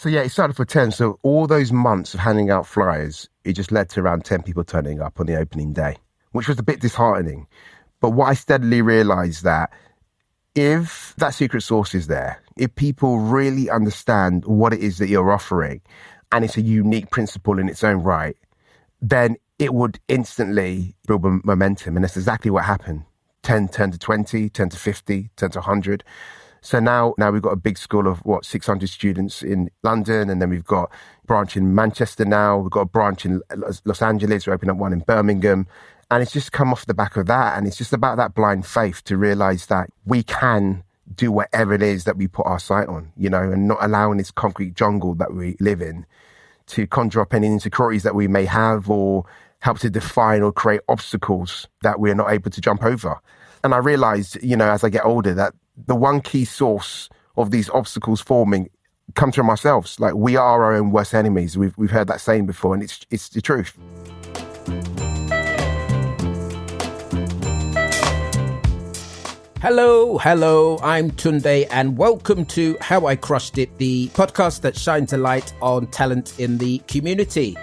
So yeah, it started for 10. So all those months of handing out flyers, it just led to around 10 people turning up on the opening day, which was a bit disheartening. But what I steadily realized that if that secret sauce is there, if people really understand what it is that you're offering, and it's a unique principle in its own right, then it would instantly build momentum. And that's exactly what happened. 10 to 20, 10 to 50, 10 to 100. So now we've got a big school of 600 students in London, and then we've got a branch in Manchester now. We've got a branch in Los Angeles. We're opening up one in Birmingham. And it's just come off the back of that. And it's just about that blind faith to realize that we can do whatever it is that we put our sight on, and not allowing this concrete jungle that we live in to conjure up any insecurities that we may have or help to define or create obstacles that we're not able to jump over. And I realized, as I get older, that the one key source of these obstacles forming comes from ourselves. Like, we are our own worst enemies. We've heard that saying before, and it's the truth. Hello, I'm Tunde, and welcome to How I Crushed It, the podcast that shines a light on talent in the community.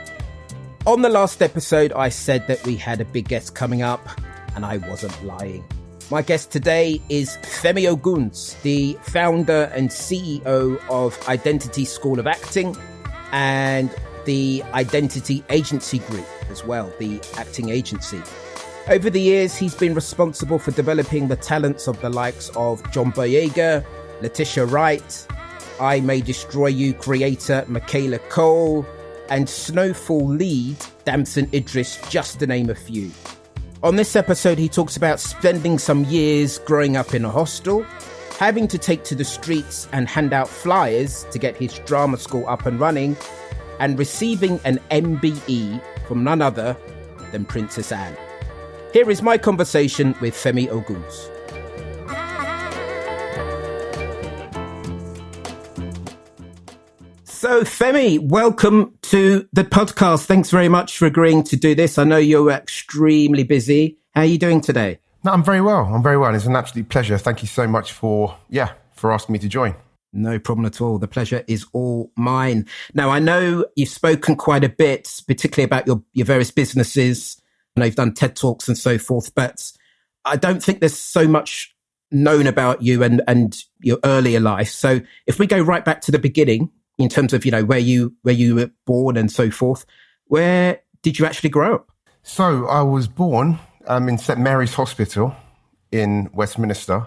On the last episode, I said that we had a big guest coming up, and I wasn't lying. My guest today is Femi Oguns, the founder and CEO of Identity School of Acting and the Identity Agency Group as well, the acting agency. Over the years, he's been responsible for developing the talents of the likes of John Boyega, Letitia Wright, I May Destroy You creator Michaela Cole, and Snowfall lead Damson Idris, just to name a few. On this episode, he talks about spending some years growing up in a hostel, having to take to the streets and hand out flyers to get his drama school up and running, and receiving an MBE from none other than Princess Anne. Here is my conversation with Femi Oguns. So, Femi, welcome to the podcast. Thanks very much for agreeing to do this. I know you're extremely busy. How are you doing today? No, I'm very well. It's an absolute pleasure. Thank you so much for asking me to join. No problem at all. The pleasure is all mine. Now, I know you've spoken quite a bit, particularly about your various businesses. I know you've done TED Talks and so forth, but I don't think there's so much known about you and your earlier life. So if we go right back to the beginning, in terms of, where you were born and so forth, where did you actually grow up? So I was born in St. Mary's Hospital in Westminster.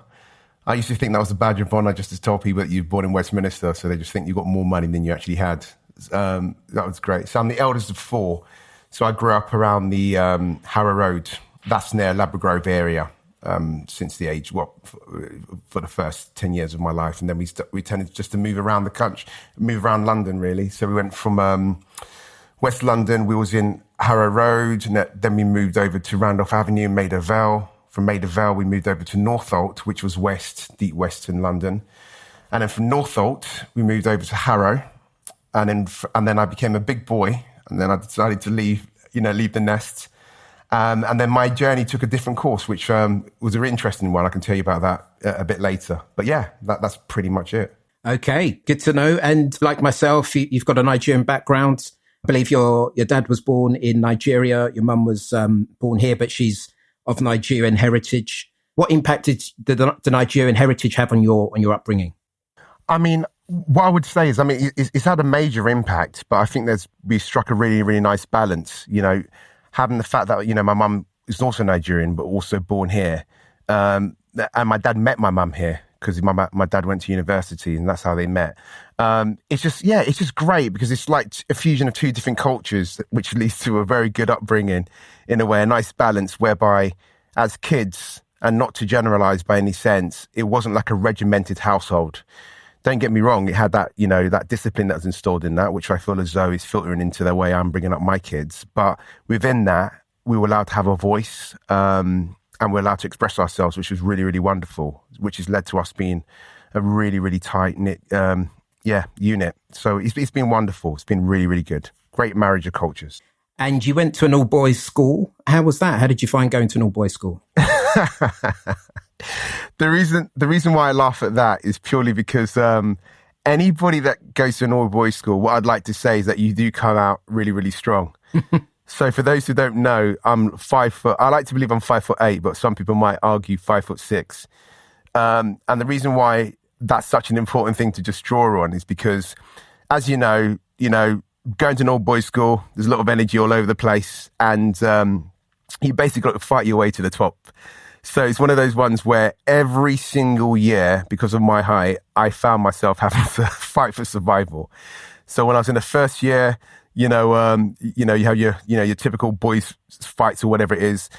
I used to think that was a badge of honor, just to tell people that you're born in Westminster, so they just think you got more money than you actually had. That was great. So I'm the eldest of four. So I grew up around the Harrow Road. That's near Labrador area since the age, for the first 10 years of my life. And then we tended just to move around the country, move around London, really. So we went from West London, we was in Harrow Road, and then we moved over to Randolph Avenue, Maida Vale. From Maida Vale, we moved over to Northolt, which was deep west in London. And then from Northolt, we moved over to Harrow. And then I became a big boy. And then I decided to leave the nest. And then my journey took a different course, which was an interesting one. I can tell you about that a bit later. But yeah, that's pretty much it. Okay, good to know. And like myself, you've got a Nigerian background. I believe your dad was born in Nigeria. Your mum was born here, but she's of Nigerian heritage. What impact did the Nigerian heritage have on your upbringing? I mean, what I would say is, it's had a major impact, but I think we struck a really, really nice balance, having the fact that, my mum is also Nigerian, but also born here. And my dad met my mum here because my dad went to university and that's how they met. It's just great because it's like a fusion of two different cultures, which leads to a very good upbringing in a way, a nice balance whereby as kids, and not to generalize by any sense, it wasn't like a regimented household. Don't get me wrong, it had that, that discipline that was installed in that, which I feel as though is filtering into the way I'm bringing up my kids. But within that, we were allowed to have a voice and we're allowed to express ourselves, which was really, really wonderful, which has led to us being a really, really tight-knit unit. So it's been wonderful. It's been really, really good. Great marriage of cultures. And you went to an all-boys school. How was that? How did you find going to an all-boys school? The reason why I laugh at that is purely because anybody that goes to an all-boys school, what I'd like to say is that you do come out really, really strong. So for those who don't know, I'm 5 foot. I like to believe I'm 5'8", but some people might argue 5'6". And the reason why that's such an important thing to just draw on is because, as you know, going to an all-boys school, there's a lot of energy all over the place, and you basically got to fight your way to the top. So it's one of those ones where every single year, because of my height, I found myself having to fight for survival. So when I was in the first year, you have your typical boys fights or whatever it is,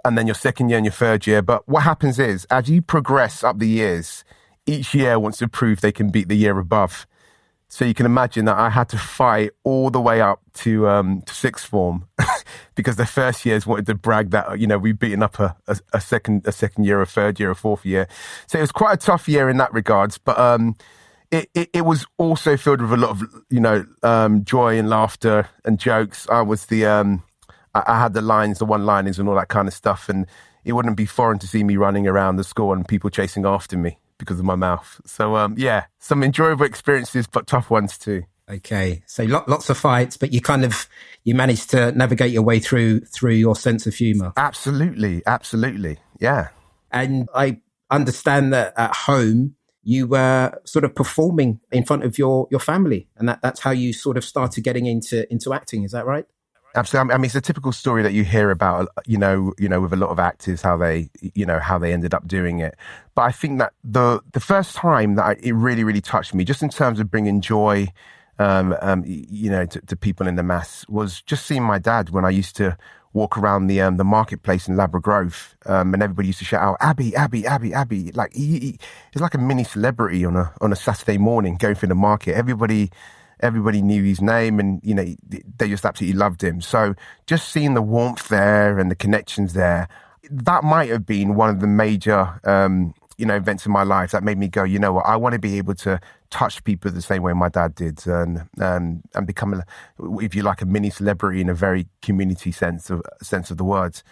and then your second year and your third year. But what happens is, as you progress up the years, each year wants to prove they can beat the year above. So you can imagine that I had to fight all the way up to sixth form because the first years wanted to brag that, we'd beaten up a second year, a third year, a fourth year. So it was quite a tough year in that regards, but it was also filled with a lot of, joy and laughter and jokes. I was I had the lines, the one-liners and all that kind of stuff. And it wouldn't be foreign to see me running around the school and people chasing after me because of my mouth. So, some enjoyable experiences, but tough ones too. Okay. So lots of fights, but you managed to navigate your way through your sense of humor. Absolutely. Absolutely. Yeah. And I understand that at home, you were sort of performing in front of your family, and that's how you sort of started getting into acting. Is that right? Absolutely. I mean, it's a typical story that you hear about, with a lot of actors, how they ended up doing it. But I think that the first time that it really, really touched me, just in terms of bringing joy, to people in the mass, was just seeing my dad when I used to walk around the marketplace in Labra Grove, and everybody used to shout out, "Abby, Abby, Abby, Abby!" Like he's like a mini celebrity on a Saturday morning going through the market. Everybody knew his name, and they just absolutely loved him. So just seeing the warmth there and the connections there, that might have been one of the major events in my life that made me go, you know what, I want to be able to touch people the same way my dad did, and become, if you like, a mini celebrity in a very community sense of the words.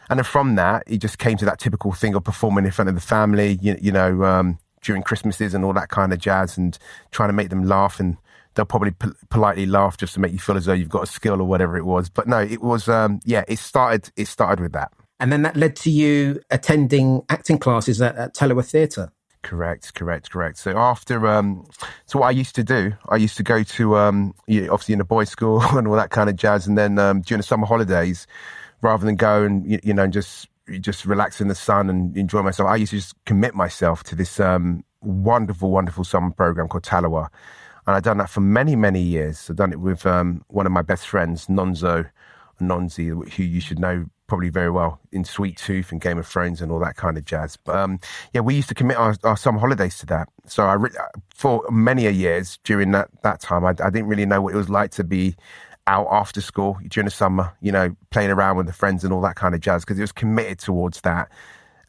And then from that, it just came to that typical thing of performing in front of the family, during Christmases and all that kind of jazz, and trying to make them laugh, and they'll probably politely laugh just to make you feel as though you've got a skill or whatever it was. But no, it was, it started with that. And then that led to you attending acting classes at Tallowa Theatre. Correct. So after, so what I used to do, I used to go to, obviously in a boys' school and all that kind of jazz. And then during the summer holidays, rather than go and, just relax in the sun and enjoy myself, I used to just commit myself to this wonderful, wonderful summer program called Tallowa. And I've done that for many, many years. I've done it with one of my best friends, Nonzi, who you should know probably very well in Sweet Tooth and Game of Thrones and all that kind of jazz. But we used to commit our summer holidays to that. So for many a years during that time, I didn't really know what it was like to be out after school during the summer, playing around with the friends and all that kind of jazz, because it was committed towards that.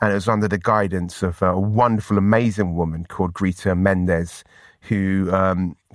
And it was under the guidance of a wonderful, amazing woman called Greta Mendez, who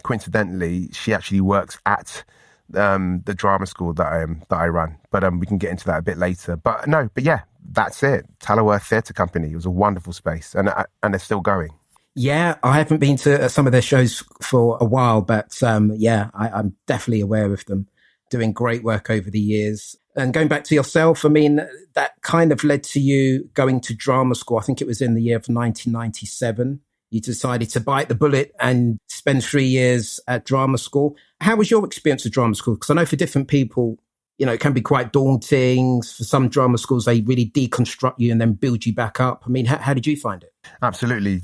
coincidentally, she actually works at the drama school that I run. But we can get into that a bit later. But yeah, that's it. Tallowa Theatre Company. It was a wonderful space, and they're still going. Yeah, I haven't been to some of their shows for a while, but I'm definitely aware of them, doing great work over the years. And going back to yourself, I mean, that kind of led to you going to drama school. I think it was in the year of 1997. You decided to bite the bullet and spend 3 years at drama school. How was your experience of drama school? Because I know for different people, it can be quite daunting. For some drama schools, they really deconstruct you and then build you back up. I mean, how did you find it? Absolutely.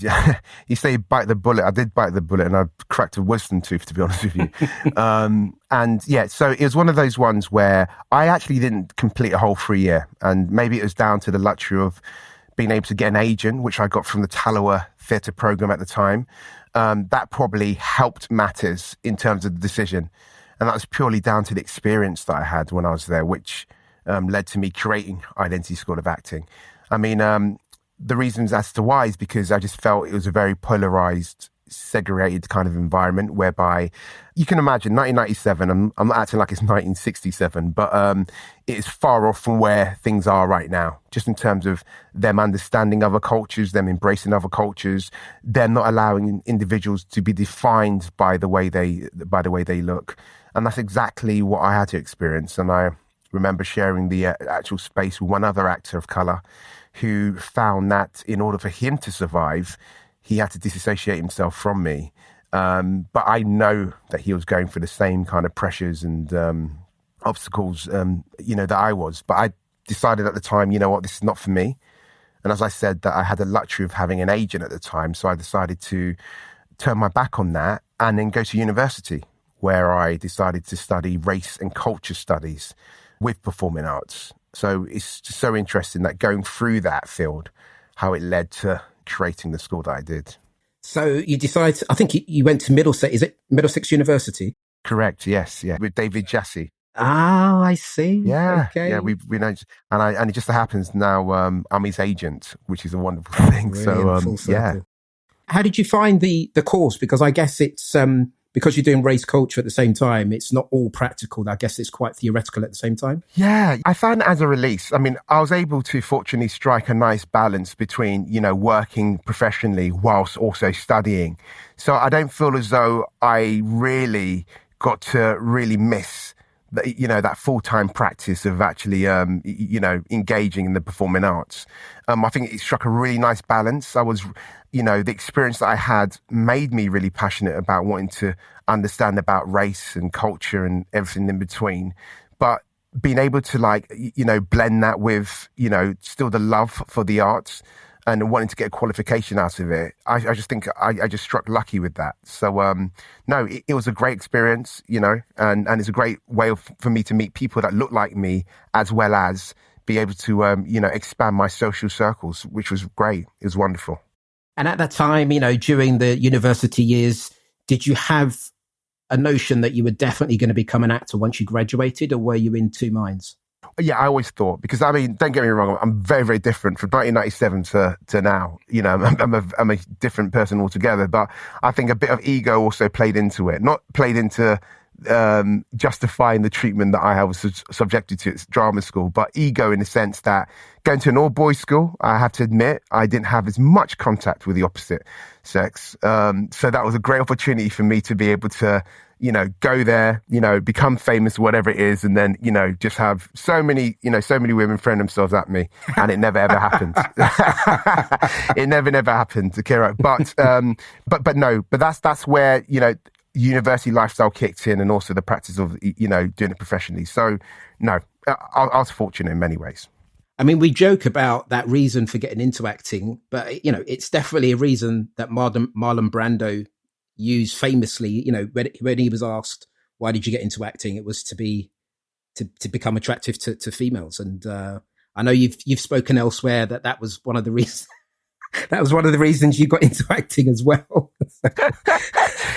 You say bite the bullet. I did bite the bullet, and I cracked a wisdom tooth, to be honest with you. So it was one of those ones where I actually didn't complete a whole 3 year. And maybe it was down to the luxury of being able to get an agent, which I got from the Tallowa Theatre program at the time. That probably helped matters in terms of the decision. And that was purely down to the experience that I had when I was there, which led to me creating Identity School of Acting. I mean, the reasons as to why is because I just felt it was a very polarized segregated kind of environment whereby you can imagine 1997, I'm not acting like it's 1967, but it's far off from where things are right now, just in terms of them understanding other cultures, them embracing other cultures. They're not allowing individuals to be defined by the way they look. And that's exactly what I had to experience. And I remember sharing the actual space with one other actor of colour who found that in order for him to survive, he had to disassociate himself from me. But I know that he was going through the same kind of pressures and obstacles, that I was. But I decided at the time, you know what, this is not for me. And as I said, that I had the luxury of having an agent at the time. So I decided to turn my back on that and then go to university, where I decided to study race and culture studies with performing arts. So it's just so interesting that going through that field, how it led to creating the school that I did. So you decided, I think you went to Middlesex, is it Middlesex University? Correct, yes, yeah, with David Jassy. Ah, I see. Yeah, okay. Yeah, we know, and it just so happens now I'm his agent, which is a wonderful thing. Brilliant, so full circle. How did you find the course? Because I guess it's because you're doing race culture at the same time, it's not all practical. I guess it's quite theoretical at the same time. Yeah, I found it as a release. I mean, I was able to fortunately strike a nice balance between, working professionally whilst also studying. So I don't feel as though I really got to really miss that full-time practice of actually, engaging in the performing arts. I think it struck a really nice balance. I was, the experience that I had made me really passionate about wanting to understand about race and culture and everything in between. But being able to blend that with, still the love for the arts and wanting to get a qualification out of it, I just think I just struck lucky with that. So, no, it was a great experience, and it's a great way for me to meet people that look like me, as well as be able to, expand my social circles, which was great. It was wonderful. And at that time, during the university years, did you have a notion that you were definitely going to become an actor once you graduated, or were you in two minds? Yeah, I always thought, because I mean, don't get me wrong, I'm very, very different from 1997 to now. I'm a different person altogether. But I think a bit of ego also played into it. Not played into justifying the treatment that I was subjected to at drama school, but ego in the sense that going to an all-boys school, I have to admit, I didn't have as much contact with the opposite sex. So that was a great opportunity for me to be able to, go there, become famous, whatever it is, and then, just have so many women throwing themselves at me, and it never ever happened. It never happened, Akira. But that's where, university lifestyle kicked in, and also the practice of, doing it professionally. So no, I was fortunate in many ways. I mean, we joke about that reason for getting into acting, but, it's definitely a reason that Marlon Brando used famously, when he was asked, why did you get into acting? It was to become attractive to females. And I know you've spoken elsewhere that was one of the reasons. That was one of the reasons you got into acting as well.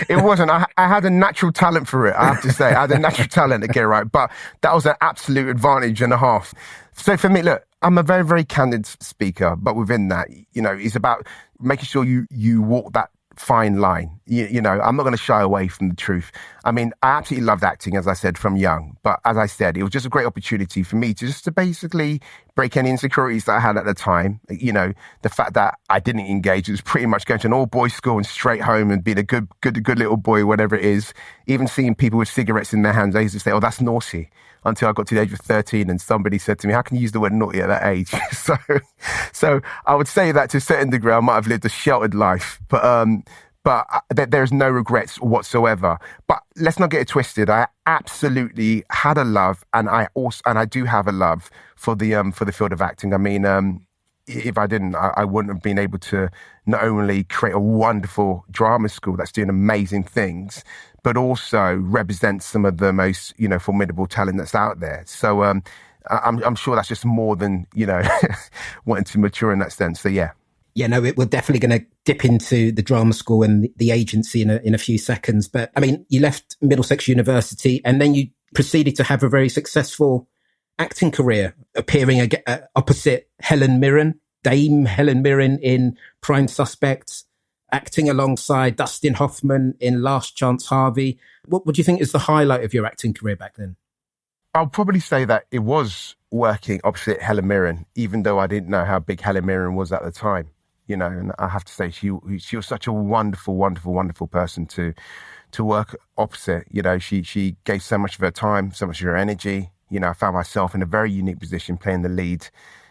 It wasn't. I had a natural talent for it, I have to say. I had a natural talent to get it right. But that was an absolute advantage and a half. So for me, look, I'm a very, very candid speaker. But within that, it's about making sure you walk that fine line. I'm not going to shy away from the truth. I mean, I absolutely loved acting, as I said, from young. But as I said, it was just a great opportunity for me to basically break any insecurities that I had at the time. The fact that I didn't engage, it was pretty much going to an all-boys school and straight home and being a good little boy, whatever it is. Even seeing people with cigarettes in their hands, I used to say, oh, that's naughty. Until I got to the age of 13 and somebody said to me, how can you use the word naughty at that age? So I would say that to a certain degree, I might have lived a sheltered life, but there's no regrets whatsoever. But let's not get it twisted. I absolutely had a love, and I do have a love for the field of acting. I mean, if I didn't, I wouldn't have been able to not only create a wonderful drama school that's doing amazing things, but also represent some of the most, formidable talent that's out there. So I'm sure that's just more than, wanting to mature in that sense. So yeah. Yeah, no, we're definitely going to dip into the drama school and the agency in a few seconds. But I mean, you left Middlesex University and then you proceeded to have a very successful acting career, appearing opposite Dame Helen Mirren in Prime Suspects. acting alongside Dustin Hoffman in Last Chance Harvey. What do you think is the highlight of your acting career back then? I'll probably say that it was working opposite Helen Mirren, even though I didn't know how big Helen Mirren was at the time. And I have to say she was such a wonderful, wonderful, wonderful person to work opposite. She gave so much of her time, so much of her energy. I found myself in a very unique position playing the lead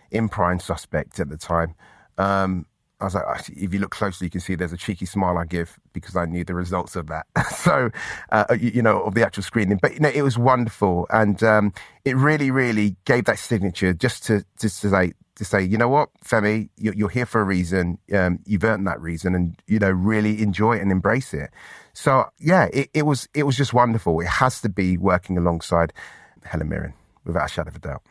in Prime Suspect at the time. I was like, if you look closely, you can see there's a cheeky smile I give because I knew the results of that. So, of the actual screening. But, it was wonderful. And it really, really gave that signature just to say, you know what, Femi, you're here for a reason. You've earned that reason and, really enjoy it and embrace it. So, yeah, it was just wonderful. It has to be working alongside Helen Mirren, without a shadow of a doubt.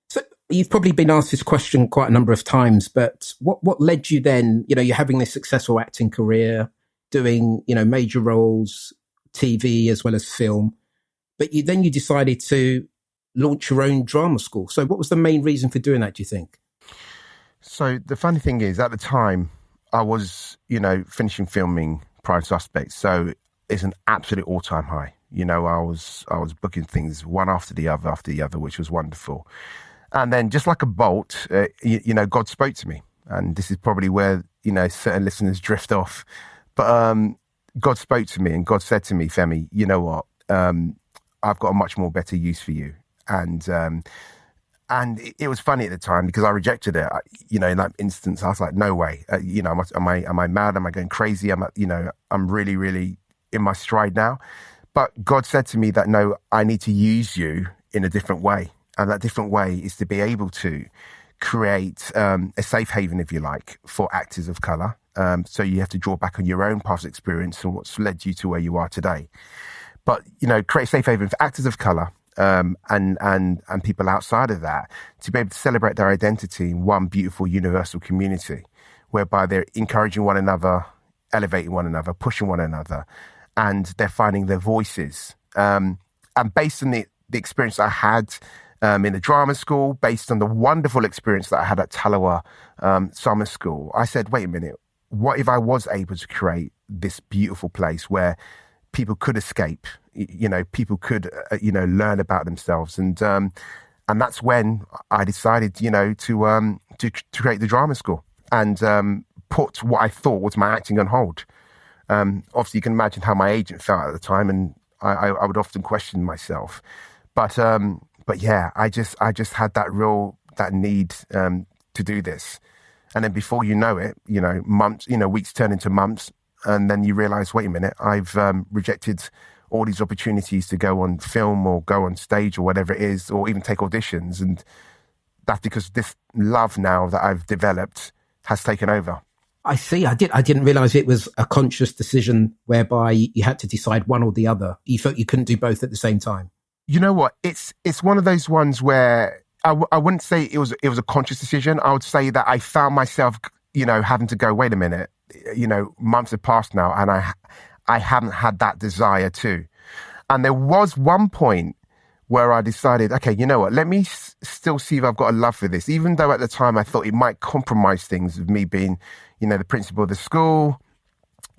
So you've probably been asked this question quite a number of times, but what led you then, you're having this successful acting career, doing, major roles, TV as well as film, but you decided to launch your own drama school. So what was the main reason for doing that, do you think? So the funny thing is, at the time, I was, finishing filming Prime Suspect. So it's an absolute all-time high. I was booking things one after the other, which was wonderful. And then just like a bolt, God spoke to me. And this is probably where, certain listeners drift off. But God spoke to me and God said to me, Femi, you know what? I've got a much more better use for you. And it was funny at the time because I rejected it. In that instance, I was like, no way. Am I mad? Am I going crazy? I'm really, really in my stride now. But God said to me that, no, I need to use you in a different way. And that different way is to be able to create a safe haven, if you like, for actors of colour. So you have to draw back on your own past experience and what's led you to where you are today. But, create a safe haven for actors of colour and people outside of that to be able to celebrate their identity in one beautiful universal community, whereby they're encouraging one another, elevating one another, pushing one another, and they're finding their voices. And based on the experience I had in the drama school, based on the wonderful experience that I had at Talawa Summer School, I said, wait a minute, what if I was able to create this beautiful place where people could escape, people could, learn about themselves. And that's when I decided, to create the drama school and put what I thought was my acting on hold. Obviously, you can imagine how my agent felt at the time, and I would often question myself. But yeah, I just had that need to do this. And then before you know it, months, weeks turn into months. And then you realize, wait a minute, I've rejected all these opportunities to go on film or go on stage or whatever it is, or even take auditions. And that's because this love now that I've developed has taken over. I see. I didn't realize it was a conscious decision whereby you had to decide one or the other. You felt you couldn't do both at the same time. You know what? It's one of those ones where I wouldn't say it was a conscious decision. I would say that I found myself, having to go, wait a minute, months have passed now and I haven't had that desire to. And there was one point where I decided, okay, you know what, let me still see if I've got a love for this. Even though at the time I thought it might compromise things with me being, the principal of the school,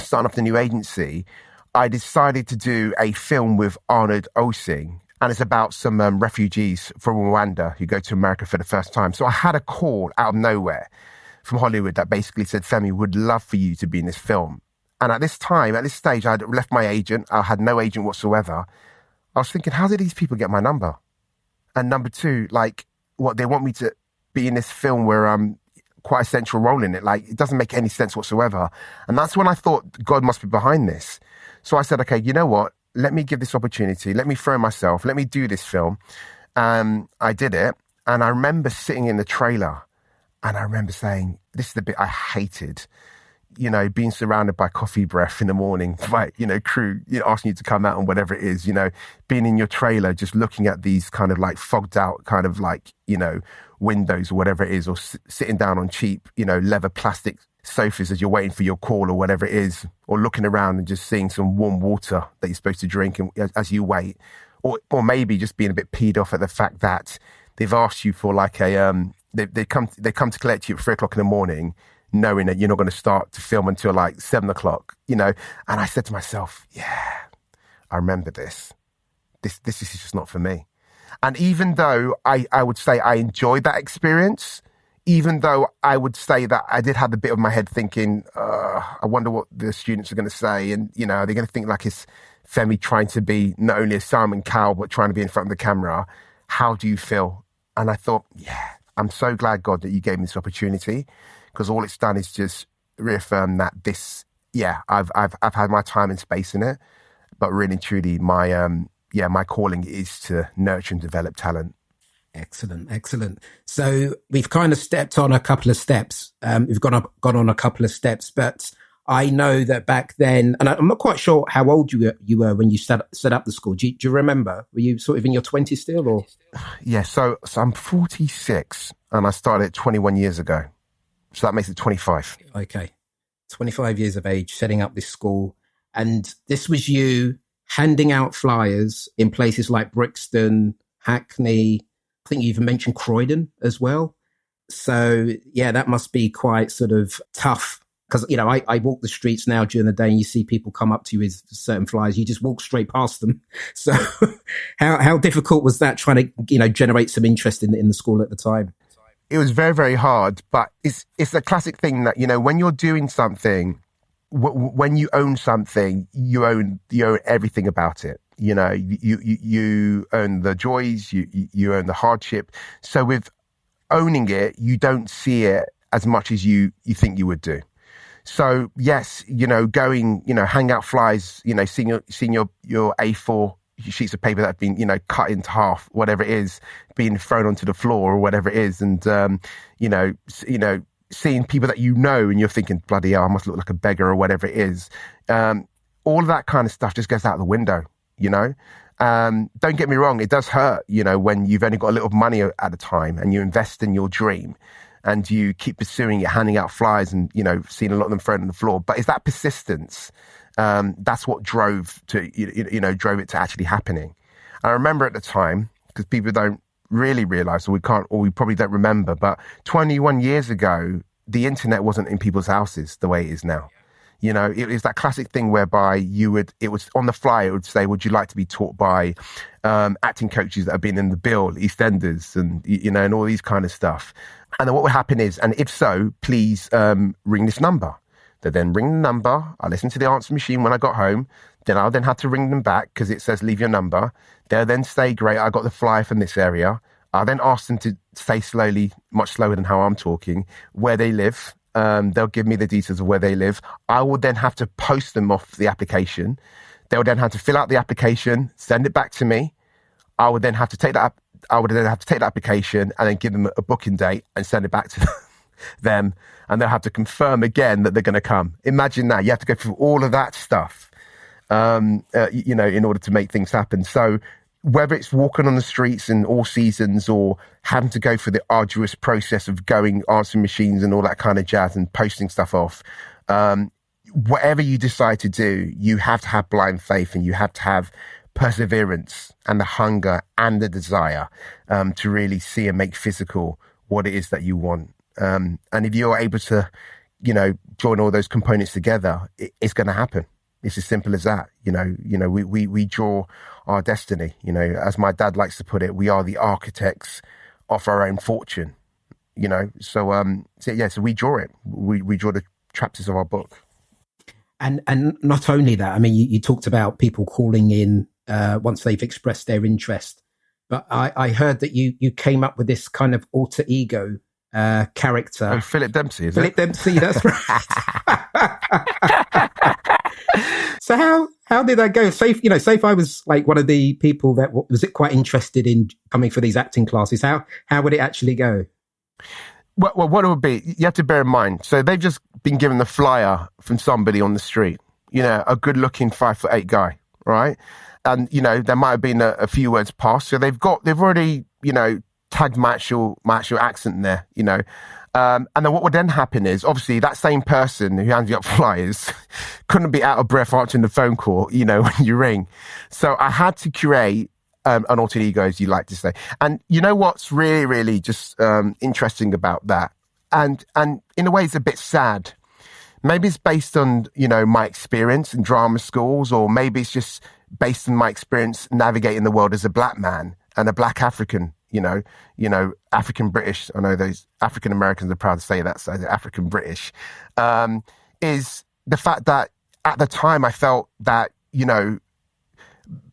starting off the new agency, I decided to do a film with Arnold Osing. And it's about some refugees from Rwanda who go to America for the first time. So I had a call out of nowhere from Hollywood that basically said, Femi, would love for you to be in this film. And at this stage, I had left my agent. I had no agent whatsoever. I was thinking, how did these people get my number? And number two, they want me to be in this film where I'm quite a central role in it. It doesn't make any sense whatsoever. And that's when I thought God must be behind this. So I said, okay, you know what? Let me give this opportunity. Let me throw myself. Let me do this film. I did it. And I remember sitting in the trailer and I remember saying, this is the bit I hated. Being surrounded by coffee breath in the morning, by, crew, asking you to come out and whatever it is, being in your trailer, just looking at these kind of fogged out kind of windows or whatever it is, or sitting down on cheap, leather plastic sofas as you're waiting for your call or whatever it is, or looking around and just seeing some warm water that you're supposed to drink as you wait, or maybe just being a bit peed off at the fact that they've asked you for they come to collect you at 3:00 in the morning. knowing that you're not going to start to film until like 7 o'clock, And I said to myself, yeah, I remember this. This is just not for me. And even though I would say I enjoyed that experience, even though I would say that I did have a bit of my head thinking, I wonder what the students are going to say. And, are they going to think like it's Femi trying to be not only a Simon Cowell, but trying to be in front of the camera? How do you feel? And I thought, yeah, I'm so glad, God, that you gave me this opportunity, because all it's done is just reaffirm that I've had my time and space in it. But really and truly, my calling is to nurture and develop talent. Excellent. So we've kind of stepped on a couple of steps. We've gone on a couple of steps, but I know that back then, and I'm not quite sure how old you were when you set up the school. Do you remember? Were you sort of in your 20s still, or? Yeah, so I'm 46, and I started 21 years ago. So that makes it 25. Okay. 25 years of age, setting up this school. And this was you handing out flyers in places like Brixton, Hackney. I think you even mentioned Croydon as well. So, yeah, that must be quite sort of tough. Because, I walk the streets now during the day and you see people come up to you with certain flyers. You just walk straight past them. So how difficult was that, trying to, generate some interest in the school at the time? It was very, very hard. But it's a classic thing that, when you're doing something, when you own something, you own everything about it. You own the joys, you own the hardship. So with owning it, you don't see it as much as you think you would do. So yes, going, hang out flies, seeing your A4 sheets of paper that have been, cut into half, whatever it is, being thrown onto the floor or whatever it is, and seeing people that and you're thinking, bloody hell, I must look like a beggar or whatever it is. All of that kind of stuff just goes out the window, Don't get me wrong, it does hurt, when you've only got a little money at a time and you invest in your dream and you keep pursuing it, handing out flyers and, seeing a lot of them thrown on the floor. But it's that persistence, that's what drove it to actually happening. I remember at the time, because people don't really realize, or we probably don't remember, but 21 years ago, the internet wasn't in people's houses the way it is now. It was that classic thing whereby it was on the fly, it would say, would you like to be taught by acting coaches that have been in the Bill, EastEnders, and, and all these kind of stuff. And then what would happen is, and if so, please ring this number. They then ring the number. I listened to the answer machine when I got home. Then I'll then have to ring them back because it says leave your number. They'll then say, great, I got the flyer from this area. I'll then ask them to say slowly, much slower than how I'm talking, where they live. They'll give me the details of where they live. I will then have to post them off the application. They'll then have to fill out the application, send it back to me. I would then have to take that application and then give them a booking date and send it back to them. And they'll have to confirm again that they're going to come. Imagine that. You have to go through all of that stuff, in order to make things happen. So whether it's walking on the streets in all seasons or having to go through the arduous process of going answering machines and all that kind of jazz and posting stuff off, whatever you decide to do, you have to have blind faith and you have to have perseverance and the hunger and the desire to really see and make physical what it is that you want. And if you're able to, join all those components together, it's going to happen. It's as simple as that. We draw our destiny. As my dad likes to put it, we are the architects of our own fortune. So we draw it. We draw the chapters of our book. And not only that, I mean, you talked about people calling in once they've expressed their interest, but I heard that you came up with this kind of alter ego character. Oh, Philip Dempsey, is Philip it? Dempsey, that's right. So how did that go? Say if I was like one of the people that was it quite interested in coming for these acting classes, how would it actually go? Well, what it would be, you have to bear in mind. So they've just been given the flyer from somebody on the street, a good-looking 5'8" guy, right? And there might have been a few words passed, so they've already tagged my actual accent there, and then what would then happen is, obviously, that same person who hands you up flyers couldn't be out of breath answering the phone call, when you ring. So I had to create an alter ego, as you like to say. And what's really, really just interesting about that And in a way, it's a bit sad. Maybe it's based on, my experience in drama schools, or maybe it's just based on my experience navigating the world as a black man and a black African, African British. I know those African Americans are proud to say that, so African British, is the fact that at the time I felt that,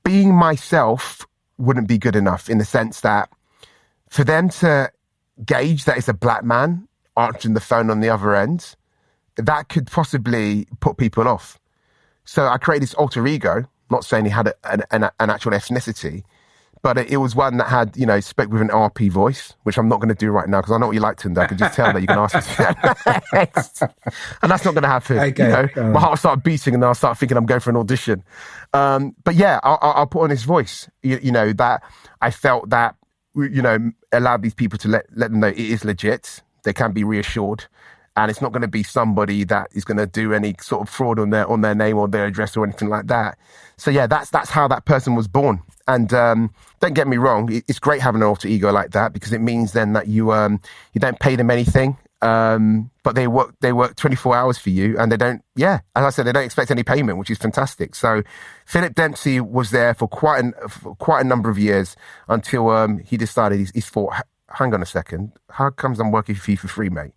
being myself wouldn't be good enough, in the sense that for them to gauge that it's a black man answering the phone on the other end, that could possibly put people off. So I created this alter ego, not saying he had an actual ethnicity, but it was one that had, spoke with an RP voice, which I'm not going to do right now because I know what you like, Tunde. I can just tell that you can ask me next. And that's not going to happen. Okay. My heart started beating and I'll start thinking I'm going for an audition. But yeah, I'll put on his voice, that I felt that, allowed these people to let them know it is legit. They can be reassured. And it's not going to be somebody that is going to do any sort of fraud on their name or their address or anything like that. So yeah, that's how that person was born. And don't get me wrong, it's great having an alter ego like that, because it means then that you don't pay them anything, but they work 24 hours for you, and they don't. Yeah, as I said, they don't expect any payment, which is fantastic. So Philip Dempsey was there for quite a number of years until he decided he's thought, hang on a second, how comes I'm working for you for free, mate?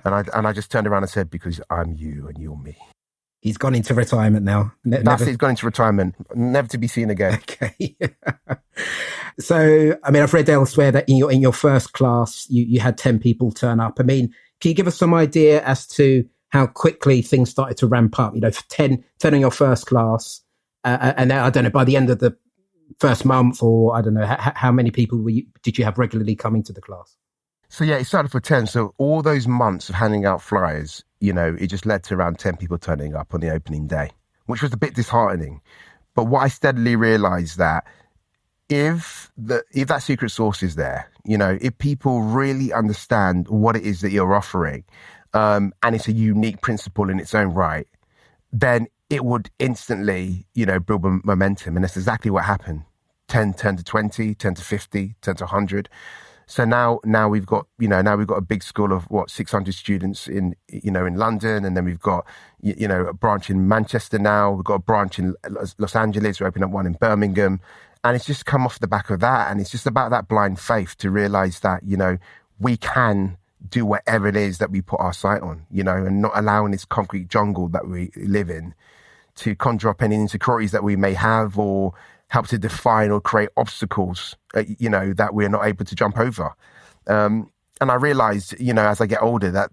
and I just turned around and said, because I'm you and you're me. He's gone into retirement now. That's it, he's gone into retirement, never to be seen again. Okay. So, I've read elsewhere that in your first class, you had 10 people turn up. Can you give us some idea as to how quickly things started to ramp up? 10 in your first class, and I don't know, by the end of the first month, or I don't know, how many people did you have regularly coming to the class? So yeah, it started for 10. So all those months of handing out flyers, it just led to around 10 people turning up on the opening day, which was a bit disheartening. But what I steadily realized that if that secret sauce is there, if people really understand what it is that you're offering, and it's a unique principle in its own right, then it would instantly, build momentum. And that's exactly what happened. 10 to 20, 10 to 50, 10 to 100. So now we've got, a big school of 600 students in London. And then we've got, a branch in Manchester now. We've got a branch in Los Angeles. We're opening up one in Birmingham. And it's just come off the back of that. And it's just about that blind faith to realize that, we can do whatever it is that we put our sight on, and not allowing this concrete jungle that we live in to conjure up any insecurities that we may have, or help to define or create obstacles, that we're not able to jump over. And I realized, as I get older, that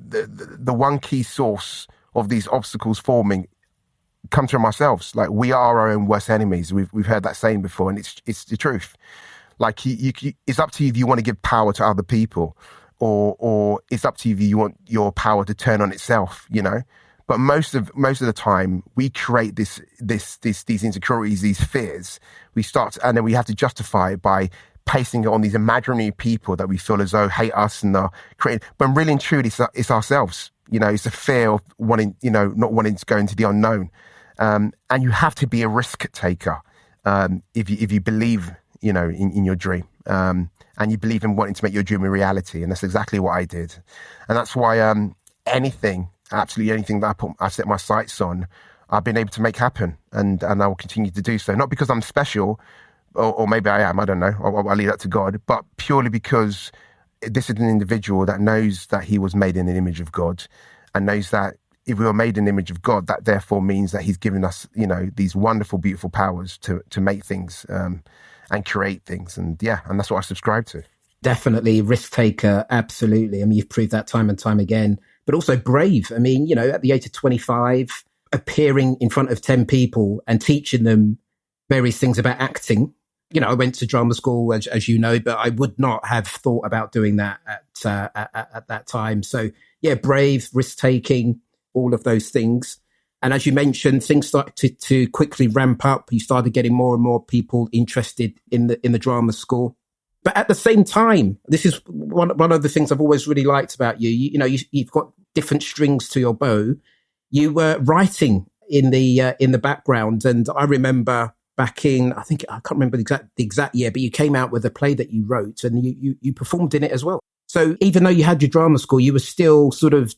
the one key source of these obstacles forming comes from ourselves. Like, we are our own worst enemies. We've heard that saying before, and it's the truth. Like, it's up to you if you want to give power to other people, or it's up to you if you want your power to turn on itself, But most of the time, we create these insecurities, these fears. And then we have to justify it by pasting it on these imaginary people that we feel as though hate us and are creating. But really and truly, it's ourselves. It's a fear of wanting, not wanting to go into the unknown. And you have to be a risk taker if you believe, in your dream. And you believe in wanting to make your dream a reality. And that's exactly what I did. And that's why absolutely anything that I set my sights on, I've been able to make happen, and I will continue to do so. Not because I'm special, or maybe I am, I don't know, I'll leave that to God, but purely because this is an individual that knows that he was made in an image of God, and knows that if we were made in the image of God, that therefore means that he's given us, these wonderful, beautiful powers to make things and create things. And that's what I subscribe to. Definitely risk taker, absolutely. You've proved that time and time again. But also brave. At the age of 25, appearing in front of 10 people and teaching them various things about acting. I went to drama school, as you know, but I would not have thought about doing that at that time. So, yeah, brave, risk-taking, all of those things. And as you mentioned, things started to quickly ramp up. You started getting more and more people interested in the drama school. But at the same time, this is one of the things I've always really liked about you. You've got different strings to your bow. You were writing in the background, and I remember back in, I can't remember the exact year, but you came out with a play that you wrote, and you performed in it as well. So even though you had your drama school, you were still sort of,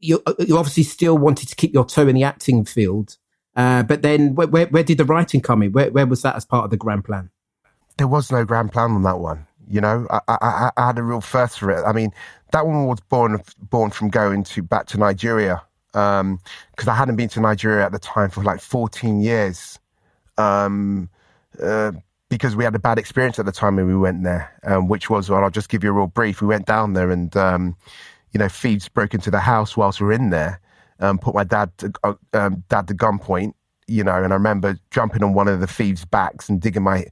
you obviously still wanted to keep your toe in the acting field. But then where did the writing come in? Where was that as part of the grand plan? There was no grand plan on that one. You know, I had a real thirst for it. I mean, that one was born from going back to Nigeria, because I hadn't been to Nigeria at the time for like 14 years, because we had a bad experience at the time when we went there, which was, well, I'll just give you a real brief. We went down there and, thieves broke into the house whilst we were in there, put my dad to gunpoint, and I remember jumping on one of the thieves' backs and digging my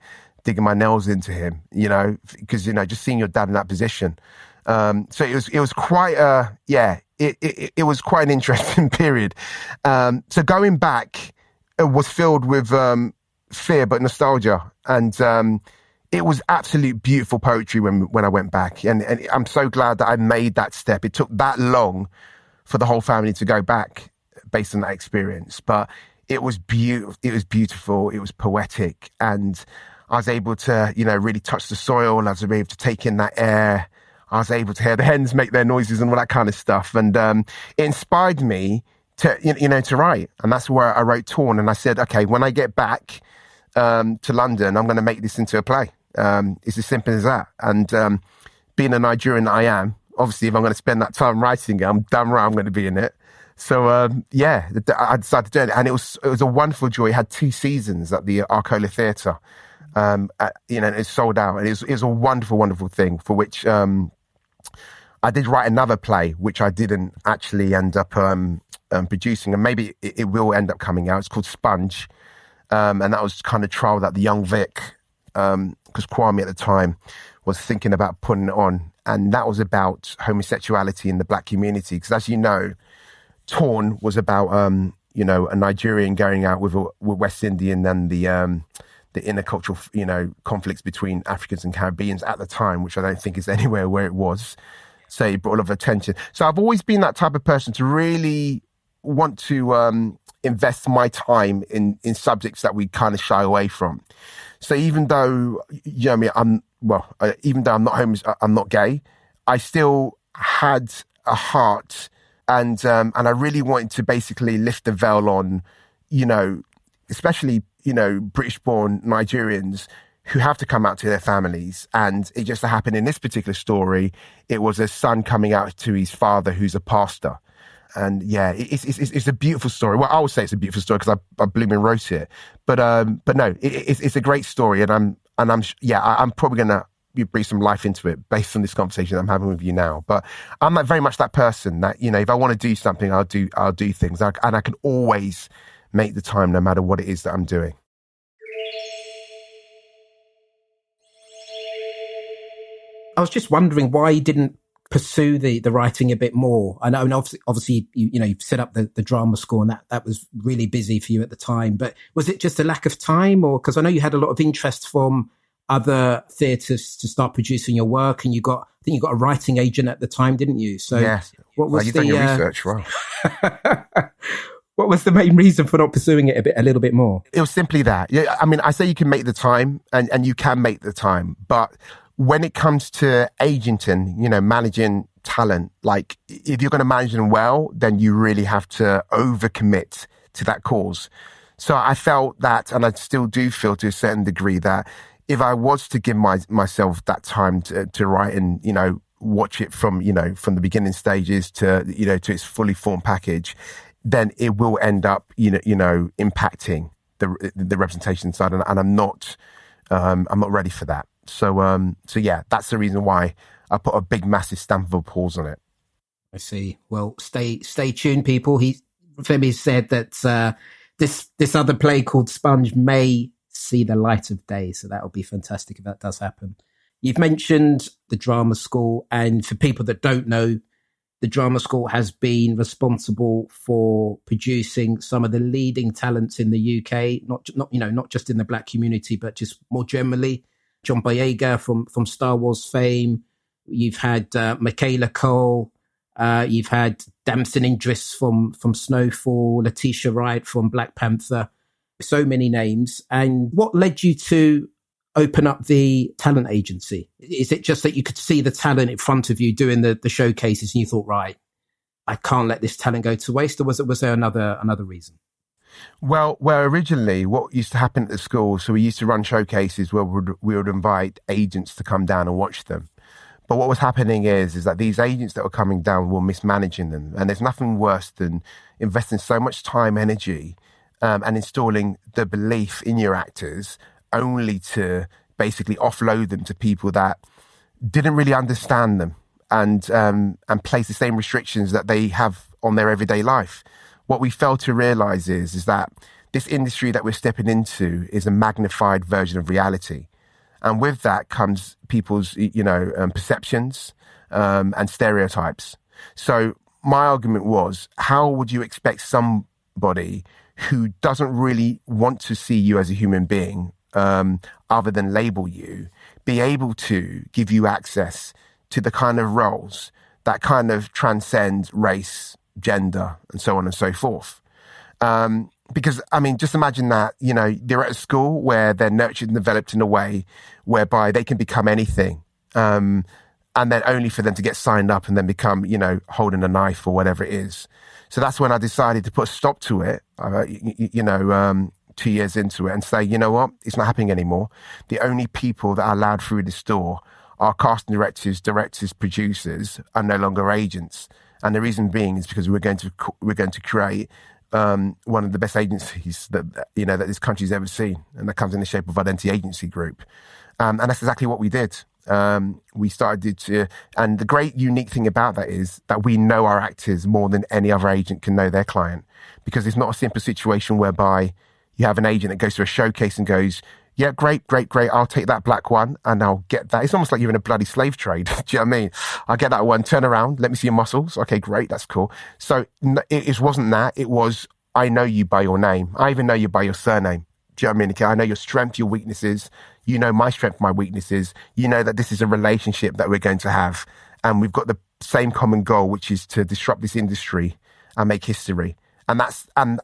nails into him, because, just seeing your dad in that position. So it was quite it was quite an interesting period. So going back was filled with fear, but nostalgia. And it was absolute beautiful poetry when I went back. And I'm so glad that I made that step. It took that long for the whole family to go back based on that experience. But it was beautiful. It was beautiful. It was poetic. And I was able to, really touch the soil. I was able to take in that air. I was able to hear the hens make their noises and all that kind of stuff. And it inspired me to write. And that's where I wrote Torn. And I said, okay, when I get back to London, I'm going to make this into a play. It's as simple as that. And being a Nigerian that I am, obviously, if I'm going to spend that time writing it, I'm damn right I'm going to be in it. So, I decided to do it. And it was a wonderful joy. It had 2 seasons at the Arcola Theatre. It sold out. And it was a wonderful, wonderful thing, for which I did write another play, which I didn't actually end up producing. And maybe it will end up coming out. It's called Sponge. And that was kind of trialled at the Young Vic, because Kwame at the time was thinking about putting it on. And that was about homosexuality in the black community. Because as you know, Torn was about, a Nigerian going out with West Indian and the intercultural, conflicts between Africans and Caribbeans at the time, which I don't think is anywhere where it was. So it brought a lot of attention. So I've always been that type of person to really want to invest my time in subjects that we kind of shy away from. So even though, even though I'm not gay, I still had a heart, and I really wanted to basically lift the veil on, especially, British-born Nigerians who have to come out to their families. And it just happened in this particular story, it was a son coming out to his father who's a pastor. And yeah, it's a beautiful story. Well, I would say it's a beautiful story because I blooming wrote it. But no, it's a great story, and I'm probably gonna breathe some life into it based on this conversation I'm having with you now. But I'm very much that person that, if I want to do something, I'll do things, and I can always make the time no matter what it is that I'm doing. I was just wondering why you didn't pursue the writing a bit more. I know, and obviously you've set up the drama school, and that was really busy for you at the time. But was it just a lack of time, or because I know you had a lot of interest from other theatres to start producing your work, and I think you got a writing agent at the time, didn't you? So yes. What was you've done your research, wow. What was the main reason for not pursuing it a little bit more? It was simply that. Yeah, I mean, I say you can make the time, and you can make the time, but when it comes to agenting, managing talent, like if you're going to manage them well, then you really have to overcommit to that cause. So I felt that, and I still do feel to a certain degree, that if I was to give myself that time to write and, watch it from the beginning stages to its fully formed package, then it will end up, impacting the representation side. And I'm not ready for that. So yeah, that's the reason why I put a big, massive stamp of applause on it. I see. Well, stay tuned, people. Femi said that this other play called Sponge may see the light of day, so that will be fantastic if that does happen. You've mentioned the drama school, and for people that don't know, the drama school has been responsible for producing some of the leading talents in the UK, not just in the black community, but just more generally. John Boyega from Star Wars fame. You've had Michaela Cole. You've had Damson Idris from Snowfall. Letitia Wright from Black Panther. So many names. And what led you to open up the talent agency? Is it just that you could see the talent in front of you doing the showcases and you thought, right, I can't let this talent go to waste? Or was there another reason? Well, originally what used to happen at the school, so we used to run showcases where we would invite agents to come down and watch them. But what was happening is that these agents that were coming down were mismanaging them. And there's nothing worse than investing so much time, energy, and installing the belief in your actors only to basically offload them to people that didn't really understand them and place the same restrictions that they have on their everyday life. What we fail to realize is that this industry that we're stepping into is a magnified version of reality. And with that comes people's, perceptions and stereotypes. So my argument was, how would you expect somebody who doesn't really want to see you as a human being, other than label you, be able to give you access to the kind of roles that kind of transcend race, gender, and so on and so forth? Because, just imagine that, they're at a school where they're nurtured and developed in a way whereby they can become anything. And then only for them to get signed up and then become, holding a knife or whatever it is. So that's when I decided to put a stop to it, 2 years into it, and say, you know what, it's not happening anymore. The only people that are allowed through this door are casting directors, producers, and no longer agents. And the reason being is because we're going to create one of the best agencies that this country's ever seen, and that comes in the shape of Identity Agency Group, and that's exactly what we did. We started to, and the great unique thing about that is that we know our actors more than any other agent can know their client, because it's not a simple situation whereby you have an agent that goes to a showcase and goes, yeah, great. I'll take that black one and I'll get that. It's almost like you're in a bloody slave trade. Do you know what I mean? I'll get that one, turn around, let me see your muscles. Okay, great, that's cool. So it wasn't that. It was, I know you by your name. I even know you by your surname. Do you know what I mean? Okay, I know your strength, your weaknesses. You know my strength, my weaknesses. You know that this is a relationship that we're going to have. And we've got the same common goal, which is to disrupt this industry and make history. And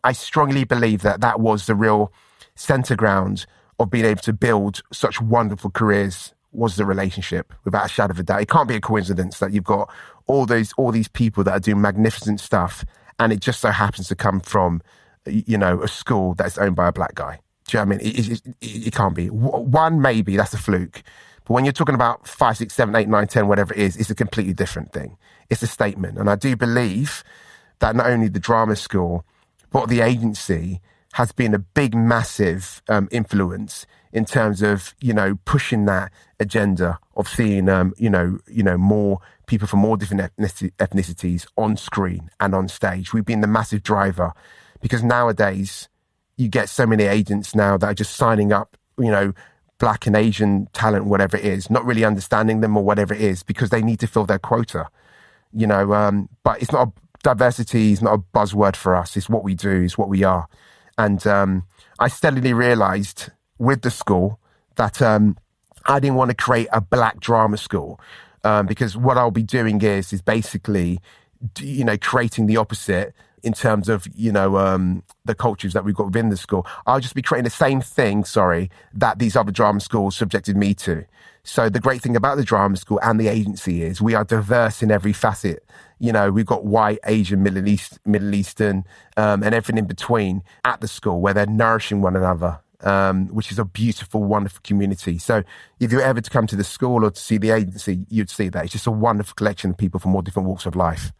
I strongly believe that was the real center ground of being able to build such wonderful careers, was the relationship, without a shadow of a doubt. It can't be a coincidence that you've got all these people that are doing magnificent stuff, and it just so happens to come from, a school that's owned by a black guy. Do you know what I mean? It can't be. One, maybe, that's a fluke. But when you're talking about 5, 6, 7, 8, 9, 10, whatever it is, it's a completely different thing. It's a statement. And I do believe that not only the drama school, but the agency has been a big, massive influence in terms of, pushing that agenda of seeing, more people from all different ethnicities on screen and on stage. We've been the massive driver, because nowadays you get so many agents now that are just signing up, Black and Asian talent, whatever it is, not really understanding them or whatever it is, because they need to fill their quota, but it's not diversity is not a buzzword for us. It's what we do, it's what we are. And I steadily realized with the school that I didn't want to create a black drama school, because what I'll be doing is basically, creating the opposite in terms of, the cultures that we've got within the school. I'll just be creating the same thing, that these other drama schools subjected me to. So the great thing about the drama school and the agency is we are diverse in every facet. We've got white, Asian, Middle Eastern, and everything in between at the school, where they're nourishing one another, which is a beautiful, wonderful community. So if you're ever to come to the school or to see the agency, you'd see that. It's just a wonderful collection of people from all different walks of life.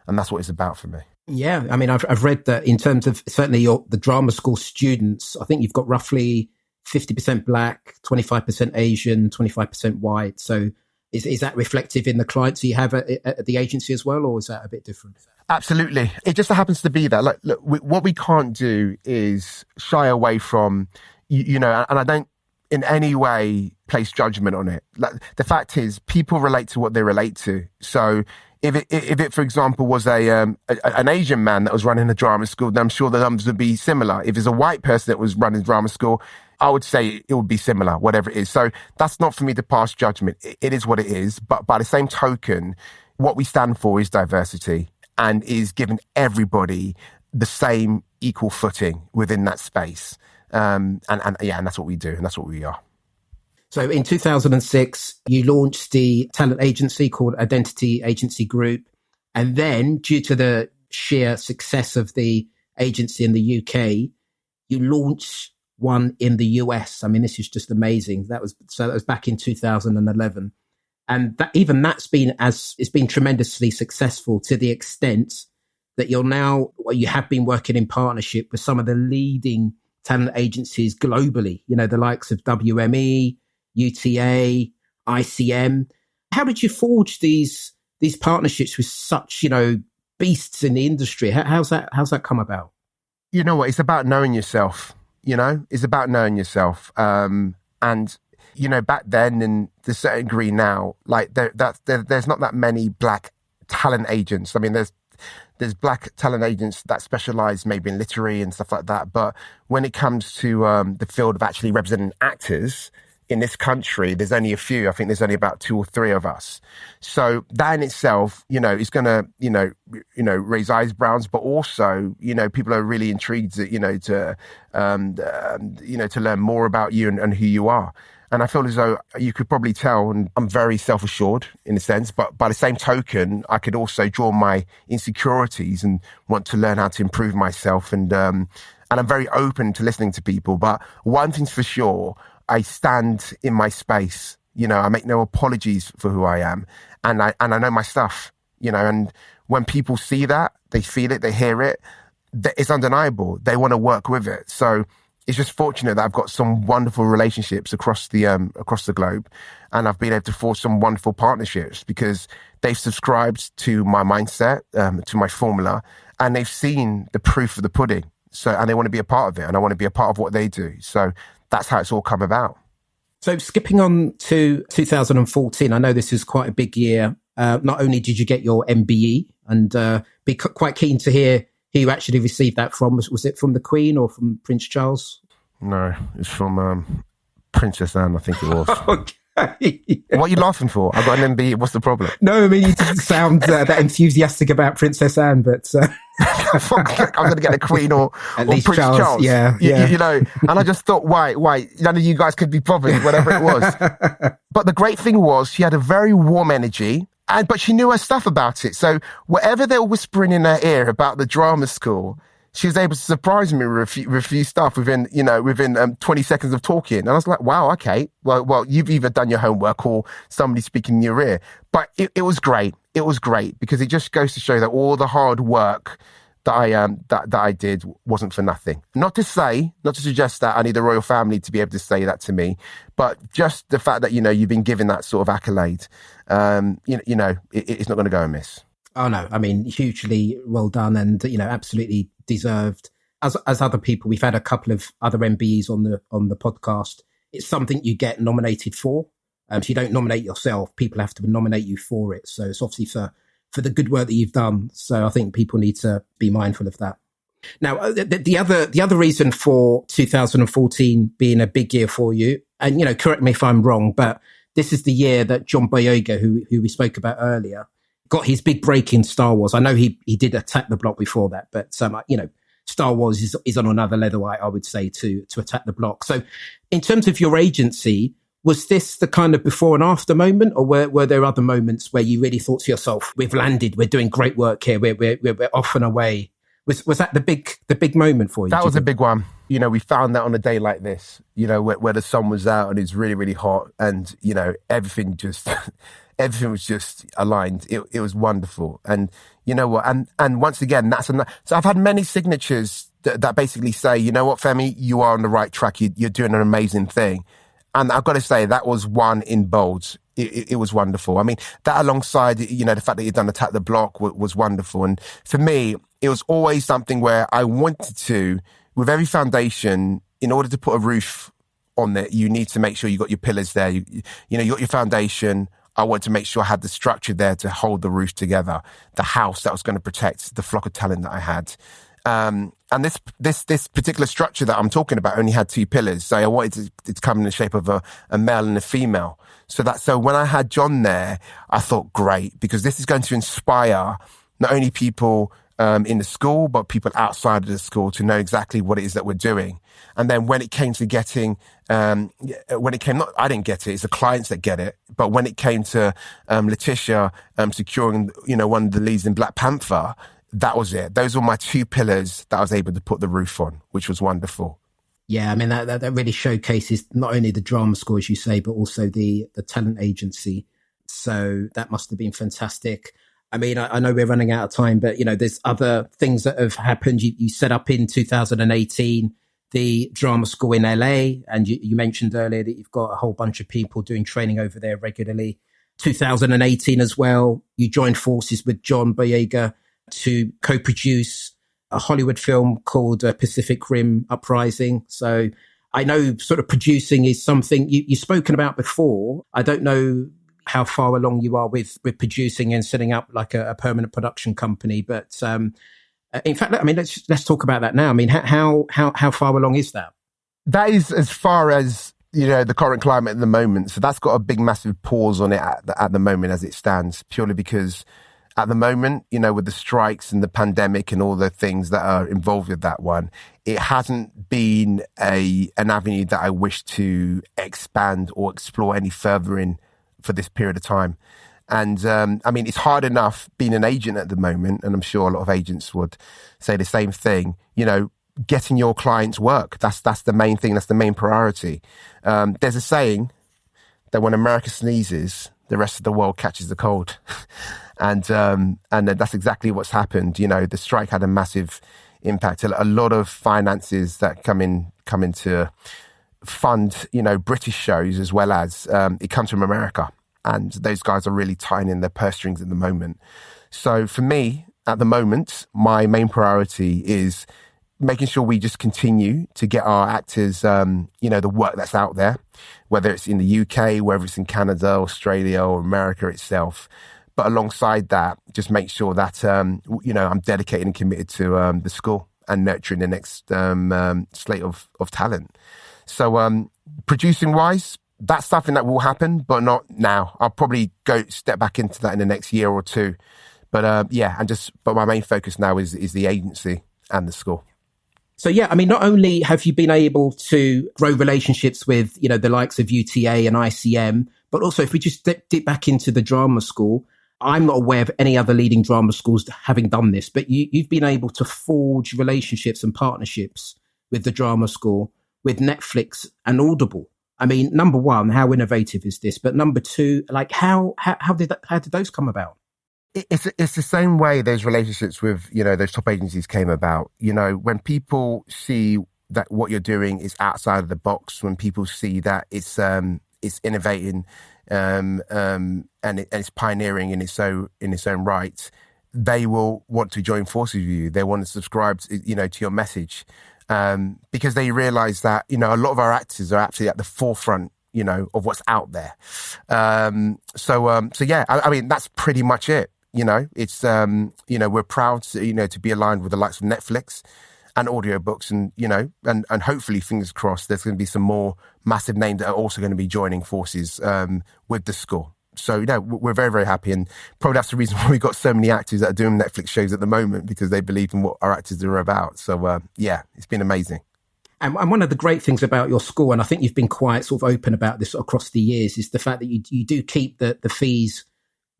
And that's what it's about for me. Yeah. I mean, I've read that in terms of certainly the drama school students, I think you've got roughly 50% black, 25% Asian, 25% white. So is that reflective in the clients you have at the agency as well, or is that a bit different? Absolutely. It just happens to be that. Like, look, what we can't do is shy away from, and I don't in any way place judgment on it. Like, the fact is, people relate to what they relate to. So if it, for example, was an Asian man that was running a drama school, then I'm sure the numbers would be similar. If it's a white person that was running drama school, I would say it would be similar, whatever it is. So that's not for me to pass judgment. It is what it is. But by the same token, what we stand for is diversity, and is giving everybody the same equal footing within that space. And that's what we do, and that's what we are. So in 2006, you launched the talent agency called Identity Agency Group. And then due to the sheer success of the agency in the UK, you launched one in the US. I mean, this is just amazing. That was back in 2011. And that's been tremendously successful to the extent that you have been working in partnership with some of the leading talent agencies globally, the likes of WME, UTA, ICM. How did you forge these partnerships with such, beasts in the industry? How's that come about? You know what? It's about knowing yourself. It's about knowing yourself. And back then, and to a certain degree now, like there's not that many black talent agents. I mean, there's black talent agents that specialize maybe in literary and stuff like that. But when it comes to the field of actually representing actors in this country, there's only a few. I think there's only about 2 or 3 of us. So that in itself, is going to, raise eyebrows, but also, people are really intrigued, to learn more about you and who you are. And I feel as though you could probably tell, and I'm very self-assured in a sense, but by the same token, I could also draw my insecurities and want to learn how to improve myself. And I'm very open to listening to people. But one thing's for sure, I stand in my space. I make no apologies for who I am. And I know my stuff, and when people see that, they feel it, they hear it, it's undeniable. They want to work with it. So it's just fortunate that I've got some wonderful relationships across the globe, and I've been able to forge some wonderful partnerships because they've subscribed to my mindset, to my formula, and they've seen the proof of the pudding. So, and they want to be a part of it, and I want to be a part of what they do. So that's how it's all come about. So skipping on to 2014, I know this is quite a big year. Not only did you get your MBE, and be quite keen to hear who you actually received that from. Was it from the Queen or from Prince Charles? No, it's from Princess Anne, I think it was. Okay. What are you laughing for? I got an MBE. What's the problem? No, I mean, you didn't sound that enthusiastic about Princess Anne, but... I'm going to get the Queen or Prince Charles. Yeah. And I just thought, why? None of you guys could be bothered, whatever it was. But the great thing was she had a very warm energy, but she knew her stuff about it. So whatever they were whispering in her ear about the drama school, she was able to surprise me with a few stuff within 20 seconds of talking. And I was like, wow, okay. Well, you've either done your homework or somebody speaking in your ear. But it was great. It was great because it just goes to show that all the hard work that I did wasn't for nothing. Not to suggest that I need the royal family to be able to say that to me, but just the fact that, you've been given that sort of accolade, it's not going to go amiss. Oh no, I mean, hugely well done and, absolutely deserved. As other people, we've had a couple of other MBEs on the podcast. It's something you get nominated for. So you don't nominate yourself, people have to nominate you for it. So it's obviously for the good work that you've done. So I think people need to be mindful of that. Now, the other reason for 2014 being a big year for you, and, correct me if I'm wrong, but this is the year that John Boyega, who we spoke about earlier, got his big break in Star Wars. I know he did Attack the Block before that, but Star Wars is on another level, I would say, to Attack the Block. So in terms of your agency, was this the kind of before and after moment, or were there other moments where you really thought to yourself, we've landed, we're doing great work here, we're off and away? Was that the big moment for you? That was a big one. We found that on a day like this, where the sun was out and it's really, really hot, and everything was just aligned. It was wonderful. And you know what? And once again, so I've had many signatures that basically say, you know what, Femi, you are on the right track. You're doing an amazing thing. And I've got to say that was one in bold. It was wonderful. I mean, that alongside, the fact that you'd done Attack the Block was wonderful. And for me, it was always something where I wanted to, with every foundation, in order to put a roof on it, you need to make sure you got your pillars there. You got your foundation. I wanted to make sure I had the structure there to hold the roof together, the house that was going to protect the flock of talent that I had. And this particular structure that I'm talking about only had 2 pillars. So I wanted it to come in the shape of a male and a female. So when I had John there, I thought, great, because this is going to inspire not only people in the school, but people outside of the school to know exactly what it is that we're doing. And then when it came to getting, I didn't get it, it's the clients that get it. But when it came to Letitia securing, one of the leads in Black Panther, that was it. Those were my two pillars that I was able to put the roof on, which was wonderful. Yeah, I mean, that really showcases not only the drama school, as you say, but also the talent agency. So that must have been fantastic. I mean, I know we're running out of time, but, there's other things that have happened. You set up in 2018 the drama school in LA, and you mentioned earlier that you've got a whole bunch of people doing training over there regularly. 2018 as well, you joined forces with John Boyega to co-produce a Hollywood film called Pacific Rim Uprising. So I know sort of producing is something you've spoken about before. I don't know how far along you are with producing and setting up like a permanent production company, but in fact, I mean, let's talk about that now. I mean, how far along is that? That is as far as the current climate at the moment. So that's got a big, massive pause on it at the moment as it stands, purely because at the moment, with the strikes and the pandemic and all the things that are involved with that one, it hasn't been an avenue that I wish to expand or explore any further in for this period of time. And I mean, it's hard enough being an agent at the moment, and I'm sure a lot of agents would say the same thing, getting your clients work. That's the main thing. That's the main priority. There's a saying that when America sneezes, the rest of the world catches the cold. And that's exactly what's happened. The strike had a massive impact. A lot of finances that come into fund, British shows as well as it comes from America. And those guys are really tightening their purse strings at the moment. So for me, at the moment, my main priority is making sure we just continue to get our actors, the work that's out there, whether it's in the UK, whether it's in Canada, Australia, or America itself. But alongside that, just make sure that, I'm dedicated and committed to the school and nurturing the next slate of talent. So producing wise, that's something that will happen, but not now. I'll probably step back into that in the next year or two. But but my main focus now is the agency and the school. So, yeah, I mean, not only have you been able to grow relationships with, the likes of UTA and ICM, but also if we just dip back into the drama school, I'm not aware of any other leading drama schools having done this, but you've been able to forge relationships and partnerships with the drama school, with Netflix and Audible. I mean, number one, how innovative is this? But number two, like how did those come about? It's the same way those relationships with, those top agencies came about. When people see that what you're doing is outside of the box, when people see that it's innovating and it's pioneering in its own right, they will want to join forces with you. They want to subscribe to your message. Because they realize that, a lot of our actors are actually at the forefront, of what's out there. So yeah, I mean, that's pretty much it. It's, we're proud to be aligned with the likes of Netflix and audiobooks and hopefully, fingers crossed, there's going to be some more massive names that are also going to be joining forces, with the school. So, we're very, very happy. And probably that's the reason why we've got so many actors that are doing Netflix shows at the moment, because they believe in what our actors are about. So, it's been amazing. And one of the great things about your school, and I think you've been quite sort of open about this across the years, is the fact that you do keep the fees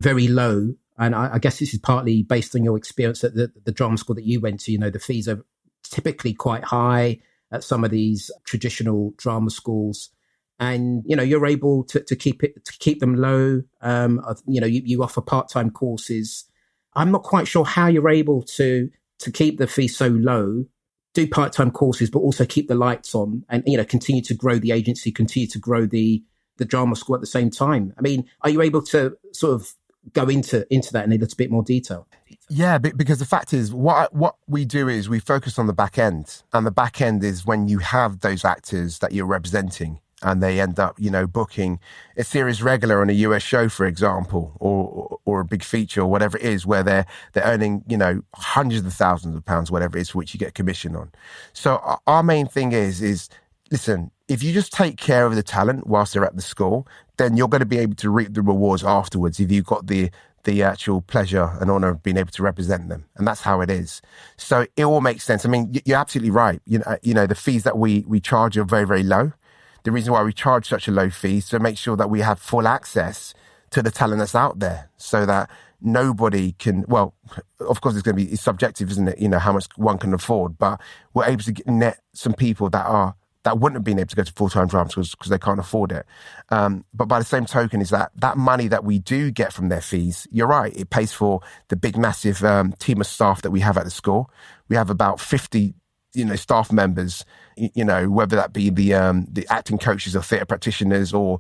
very low. And I guess this is partly based on your experience at the drama school that you went to. The fees are typically quite high at some of these traditional drama schools. And, you're able to keep them low. You offer part-time courses. I'm not quite sure how you're able to keep the fee so low, do part-time courses, but also keep the lights on and, continue to grow the agency, continue to grow the drama school at the same time. I mean, are you able to sort of go into that in a little bit more detail? Yeah, because the fact is, what we do is we focus on the back end. And the back end is when you have those actors that you're representing, and they end up, booking a series regular on a US show, for example, or a big feature or whatever it is, where they're earning, hundreds of thousands of pounds, whatever it is, for which you get commission on. So our main thing is listen, if you just take care of the talent whilst they're at the school, then you're going to be able to reap the rewards afterwards if you've got the the actual pleasure and honor of being able to represent them. And that's how it is. So it all makes sense. I mean, you're absolutely right. The fees that we charge are very, very low. The reason why we charge such a low fee is to make sure that we have full access to the talent that's out there, so that nobody can, well, of course it's subjective, isn't it? How much one can afford, but we're able to net some people that wouldn't have been able to go to full-time drama schools because they can't afford it. But by the same token is that money that we do get from their fees, you're right, it pays for the big, massive team of staff that we have at the school. We have about 50, staff members, whether that be the acting coaches or theatre practitioners or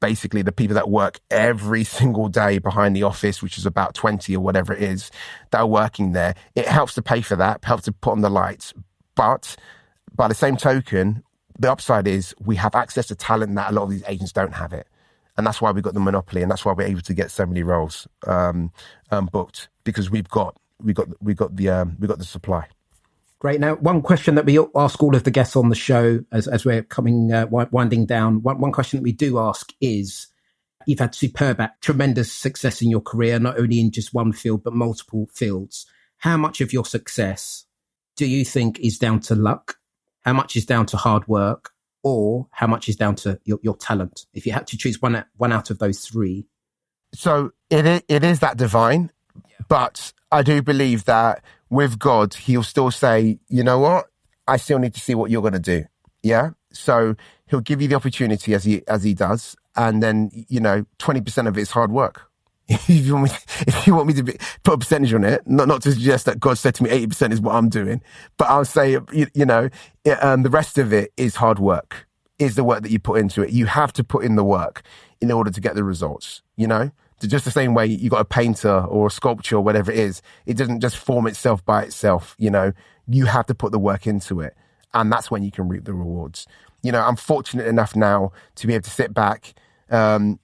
basically the people that work every single day behind the office, which is about 20 or whatever it is, that are working there. It helps to pay for that, helps to put on the lights. But by the same token, the upside is we have access to talent that a lot of these agents don't have it. And that's why we got the monopoly, and that's why we're able to get so many roles booked, because we got the supply. Great. Now, one question that we ask all of the guests on the show as we're coming winding down, one question that we do ask is, you've had tremendous success in your career, not only in just one field, but multiple fields. How much of your success do you think is down to luck? How much is down to hard work? Or how much is down to your talent? If you had to choose one out of those three. So it is that divine, but I do believe that with God, he'll still say, you know what? I still need to see what you're going to do. Yeah. So he'll give you the opportunity as he does. And then, 20% of it is hard work. If you want me to put a percentage on it, not to suggest that God said to me 80% is what I'm doing, but I'll say, the rest of it is hard work, is the work that you put into it. You have to put in the work in order to get the results, Just the same way you got a painter or a sculpture or whatever it is, it doesn't just form itself by itself, You have to put the work into it. And that's when you can reap the rewards. I'm fortunate enough now to be able to sit back and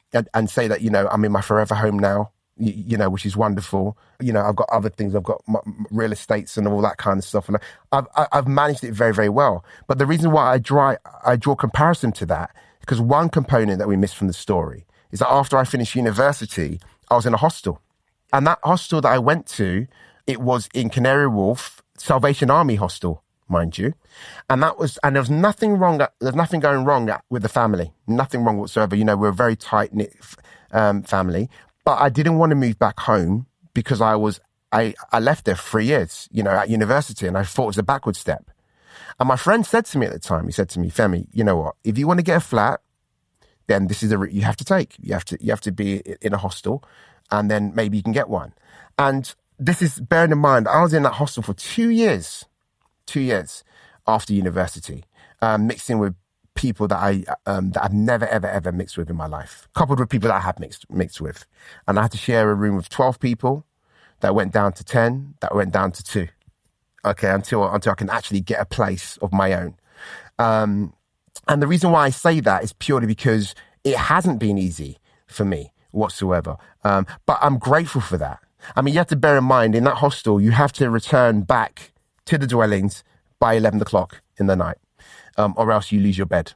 say that, I'm in my forever home now, which is wonderful. I've got other things. I've got my real estates and all that kind of stuff. And I've managed it very, very well. But the reason why I draw comparison to that, because one component that we missed from the story is that after I finished university, I was in a hostel. And that hostel that I went to, it was in Canary Wharf, Salvation Army hostel, mind you. And there was nothing going wrong with the family. Nothing wrong whatsoever. We're a very tight-knit family. But I didn't want to move back home because I left there 3 years, at university, and I thought it was a backward step. And my friend said to me at the time, he said to me, Femi, you know what? If you want to get a flat, then this is the route you have to take. You have to be in a hostel, and then maybe you can get one. And this is bearing in mind, I was in that hostel for 2 years after university, mixing with people that I've never, ever, ever mixed with in my life, coupled with people that I have mixed with. And I had to share a room with 12 people that went down to 10, that went down to 2. Okay, until I can actually get a place of my own. And the reason why I say that is purely because it hasn't been easy for me whatsoever. But I'm grateful for that. I mean, you have to bear in mind, in that hostel, you have to return back to the dwellings by 11 o'clock in the night, or else you lose your bed.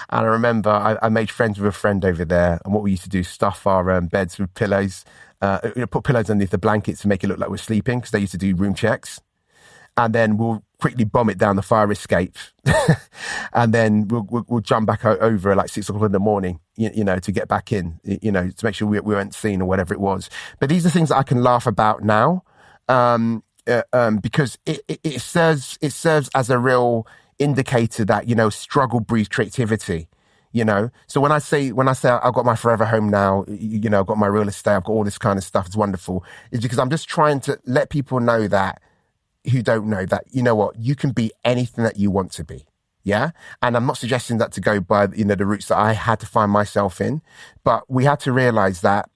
And I remember I made friends with a friend over there, and what we used to do is stuff our beds with pillows, put pillows underneath the blankets to make it look like we're sleeping, because they used to do room checks. And then we'll quickly bomb it down the fire escape. And then we'll jump back over at like 6 o'clock in the morning, to get back in, to make sure we weren't seen or whatever it was. But these are things that I can laugh about now, because it serves as a real indicator that, struggle breeds creativity. So when I say I've got my forever home now, I've got my real estate, I've got all this kind of stuff, it's wonderful. It's because I'm just trying to let people know that, who don't know, that, you can be anything that you want to be. Yeah. And I'm not suggesting that to go by, the routes that I had to find myself in, but we had to realize that,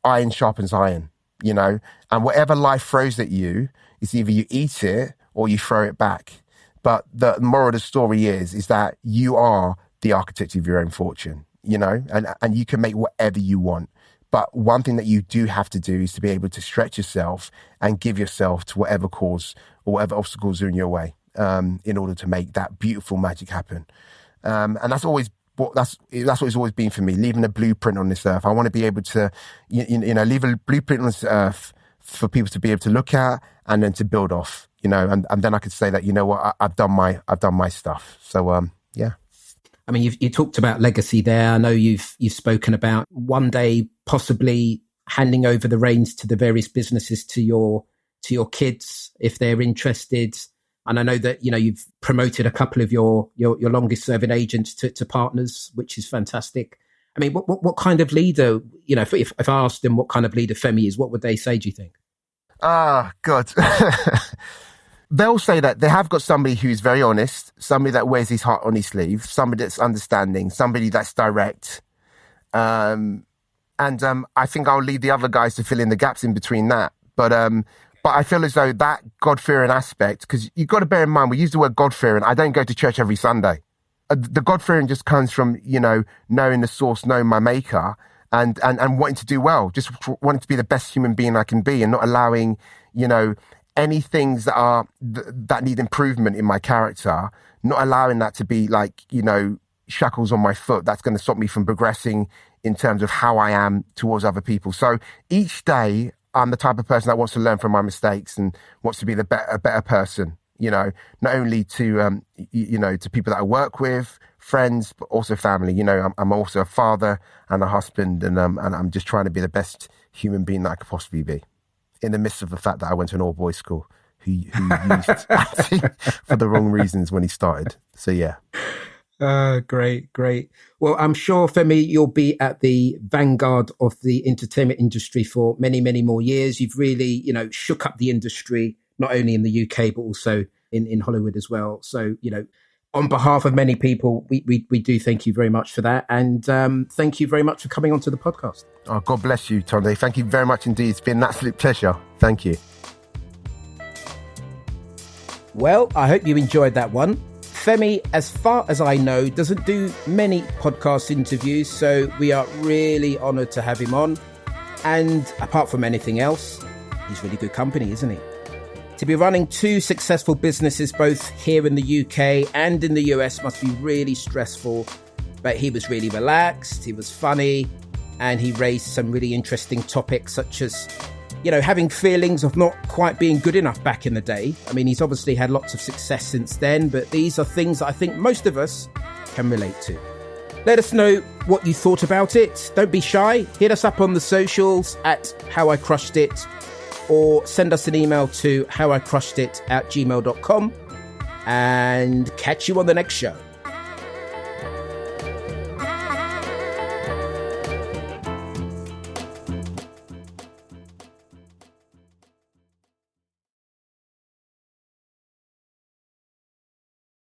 iron sharpens iron, and whatever life throws at you, it's either you eat it or you throw it back. But the moral of the story is that you are the architect of your own fortune, and you can make whatever you want. But one thing that you do have to do is to be able to stretch yourself and give yourself to whatever cause or whatever obstacles are in your way, in order to make that beautiful magic happen. And that's always what it's always been for me, leaving a blueprint on this earth. I want to be able to, leave a blueprint on this earth for people to be able to look at and then to build off, and then I could say that, I've done my stuff. So, yeah. I mean, you talked about legacy there. I know you've spoken about one day possibly handing over the reins to the various businesses to your kids if they're interested. And I know that, you've promoted a couple of your longest serving agents to partners, which is fantastic. I mean, what kind of leader, if I asked them what kind of leader Femi is, what would they say, do you think? God. They'll say that they have got somebody who's very honest, somebody that wears his heart on his sleeve, somebody that's understanding, somebody that's direct. And I think I'll leave the other guys to fill in the gaps in between that. But I feel as though that God-fearing aspect, because you've got to bear in mind, we use the word God-fearing. I don't go to church every Sunday. The God-fearing just comes from, knowing the source, knowing my maker, and wanting to do well, just wanting to be the best human being I can be, and not allowing, any things that need improvement in my character, not allowing that to be like, shackles on my foot that's going to stop me from progressing in terms of how I am towards other people. So each day I'm the type of person that wants to learn from my mistakes and wants to be a better person, not only to, to people that I work with, friends, but also family. I'm also a father and a husband, and I'm just trying to be the best human being that I could possibly be, in the midst of the fact that I went to an all-boys school who used acting for the wrong reasons when he started. So, yeah. Great. Well, I'm sure, Femi, you'll be at the vanguard of the entertainment industry for many, many more years. You've really, shook up the industry, not only in the UK, but also in Hollywood as well. So, on behalf of many people, we do thank you very much for that. And thank you very much for coming onto the podcast. Oh, God bless you, Tunde. Thank you very much indeed. It's been an absolute pleasure. Thank you. Well, I hope you enjoyed that one. Femi, as far as I know, doesn't do many podcast interviews, so we are really honoured to have him on. And apart from anything else, he's really good company, isn't he? To be running two successful businesses, both here in the UK and in the US, must be really stressful. But he was really relaxed, he was funny, and he raised some really interesting topics such as, having feelings of not quite being good enough back in the day. I mean, he's obviously had lots of success since then, but these are things that I think most of us can relate to. Let us know what you thought about it. Don't be shy. Hit us up on the socials at How I Crushed It, or send us an email to howicrushedit@gmail.com, and catch you on the next show.